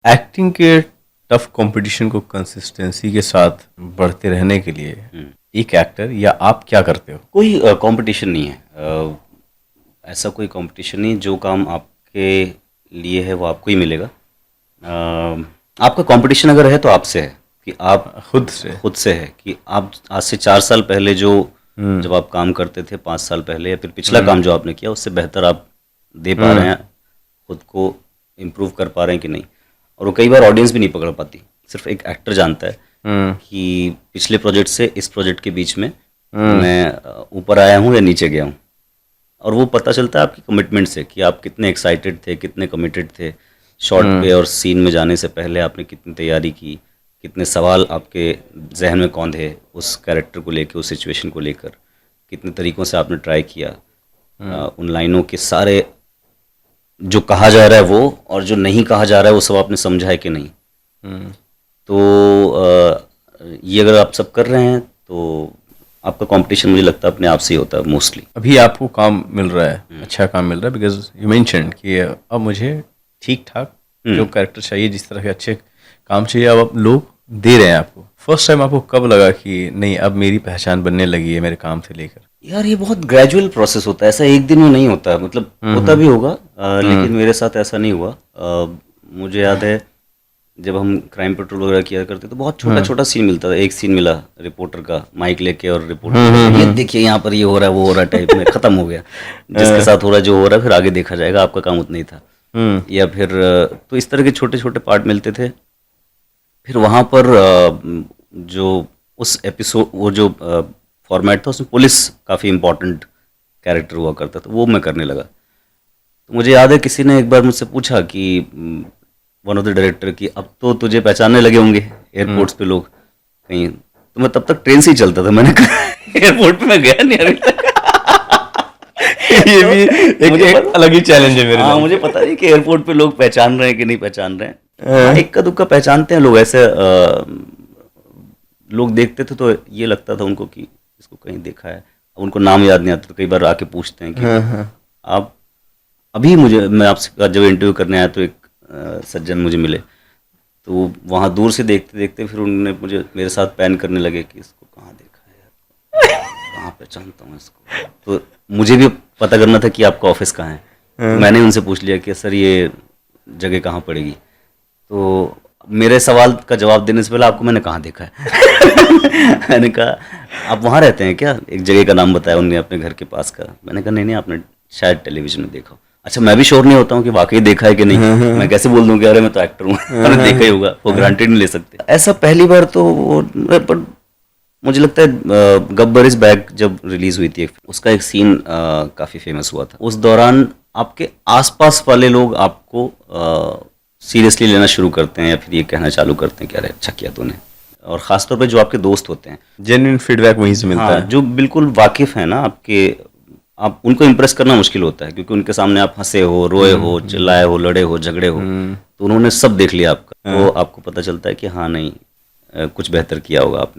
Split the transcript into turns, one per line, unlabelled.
Acting के tough competition को consistency के साथ बढ़ते रहने के लिए एक एक्टर या आप क्या करते हो?
कोई कंपटीशन नहीं है। ऐसा कोई कंपटीशन नहीं, जो काम आपके लिए है वो आपको ही मिलेगा। आपका कंपटीशन अगर है तो आपसे है कि आप खुद से है कि आप आज से 4 साल पहले जो जब आप काम करते थे, 5 साल पहले, या फिर पिछला काम जो आपने किया उससे बेहतर आप दे पा रहे हैं, खुद को इम्प्रूव कर पा रहे हैं कि नहीं। और वो कई बार ऑडियंस भी नहीं पकड़ पाती, सिर्फ एक एक्टर जानता है कि पिछले प्रोजेक्ट से इस प्रोजेक्ट के बीच में मैं ऊपर आया हूँ या नीचे गया हूँ। और वो पता चलता है आपकी कमिटमेंट से कि आप कितने एक्साइटेड थे, कितने कमिटेड थे। शॉट पे और सीन में जाने से पहले आपने कितनी तैयारी की, कितने सवाल आपके जहन में कौंधे उस कैरेक्टर को लेकर, उस सिचुएशन को लेकर, कितने तरीक़ों से आपने ट्राई किया। उन लाइनों के सारे जो कहा जा रहा है वो, और जो नहीं कहा जा रहा है वो सब आपने समझा है कि नहीं। तो ये अगर आप सब कर रहे हैं तो आपका कंपटीशन मुझे लगता है अपने आप से ही होता है मोस्टली।
अभी आपको काम मिल रहा है, अच्छा काम मिल रहा है, बिकॉज यू मेंशन्ड कि अब मुझे ठीक ठाक जो कैरेक्टर चाहिए, जिस तरह के अच्छे काम चाहिए, अब लोग दे रहे हैं आपको। फर्स्ट टाइम आपको कब लगा कि नहीं, अब मेरी पहचान बनने लगी है मेरे काम से लेकर?
यार ये बहुत ग्रेजुअल प्रोसेस होता है, ऐसा एक दिन में नहीं होता है। मतलब होता भी होगा, लेकिन मेरे साथ ऐसा नहीं हुआ। मुझे याद है जब हम क्राइम पेट्रोल वगैरह किया करते तो बहुत छोटा छोटा सीन मिलता था। एक सीन मिला रिपोर्टर का, माइक लेके, और रिपोर्टर ये देखिए यहाँ पर ये हो रहा है, वो हो रहा है टाइप में, खत्म हो गया। जिसके साथ हो रहा है, जो हो रहा है, फिर आगे देखा जाएगा, आपका काम उतना ही था। या फिर तो इस तरह के छोटे छोटे पार्ट मिलते थे। फिर वहाँ पर जो उस एपिसोड, वो जो फॉर्मेट था, उसमें पुलिस काफ़ी इम्पोर्टेंट कैरेक्टर हुआ करता था, वो मैं करने लगा। तो मुझे याद है किसी ने एक बार मुझसे पूछा कि वन ऑफ द डायरेक्टर की, अब तो तुझे पहचानने लगे होंगे एयरपोर्ट्स पे लोग कहीं। तो मैं तब तक ट्रेन से ही चलता था, मैंने कहा एयरपोर्ट पे मैं गया नहीं अभी तक।
ये भी एक अलग ही चैलेंज है मेरे लिए।
मुझे पता नहीं कि एयरपोर्ट पे लोग पहचान रहे हैं कि नहीं पहचान रहे हैं। इक्का दुक्का पहचानते हैं लोग ऐसे। लोग देखते थे तो ये लगता था उनको कि इसको कहीं देखा है। अब उनको नाम याद नहीं आता तो कई बार आके पूछते हैं कि आप अभी, मैं आपसे जब इंटरव्यू करने आया तो एक सज्जन मुझे मिले, तो वहाँ दूर से देखते देखते फिर उन्होंने मुझे मेरे साथ पैन करने लगे कि इसको कहाँ देखा है यार, कहाँ पहचानता हूँ इसको। तो मुझे भी पता करना था कि आपका ऑफिस कहाँ है। तो मैंने उनसे पूछ लिया कि सर ये जगह कहाँ पड़ेगी। तो मेरे सवाल का जवाब देने से पहले आपको मैंने कहाँ देखा है। मैंने कहा आप वहाँ रहते हैं क्या? एक जगह का नाम बताया उन्होंने, अपने घर के पास का। मैंने कहा नहीं, आपने शायद टेलीविजन में देखा। अच्छा, मैं भी श्योर नहीं होता हूँ कि वाकई देखा है कि नहीं। मैं कैसे बोल दूँ कि अरे मैं तो एक्टर हूँ, मैंने देखा ही होगा, वो ग्रांटेड नहीं ले सकते। ऐसा पहली बार तो पर मुझे लगता है गब्बर इज बैक जब रिलीज हुई थी, उसका एक सीन काफ़ी फेमस हुआ था। उस दौरान आपके आसपास वाले लोग आपको सीरियसली लेना शुरू करते हैं, या फिर ये कहना चालू करते हैं कि अरे अच्छा किया तूने। और ख़ासतौर पे जो आपके दोस्त होते हैं,
जेन्युइन फीडबैक वहीं से मिलता है।
जो बिल्कुल वाकिफ़ है ना आपके, आप उनको इम्प्रेस करना मुश्किल होता है, क्योंकि उनके सामने आप हंसे हो, रोए हो, चिल्लाए हो, लड़े हो, झगड़े हो। तो उन्होंने सब देख लिया आपका। तो आपको पता चलता है कि हाँ नहीं, कुछ बेहतर किया होगा आपने।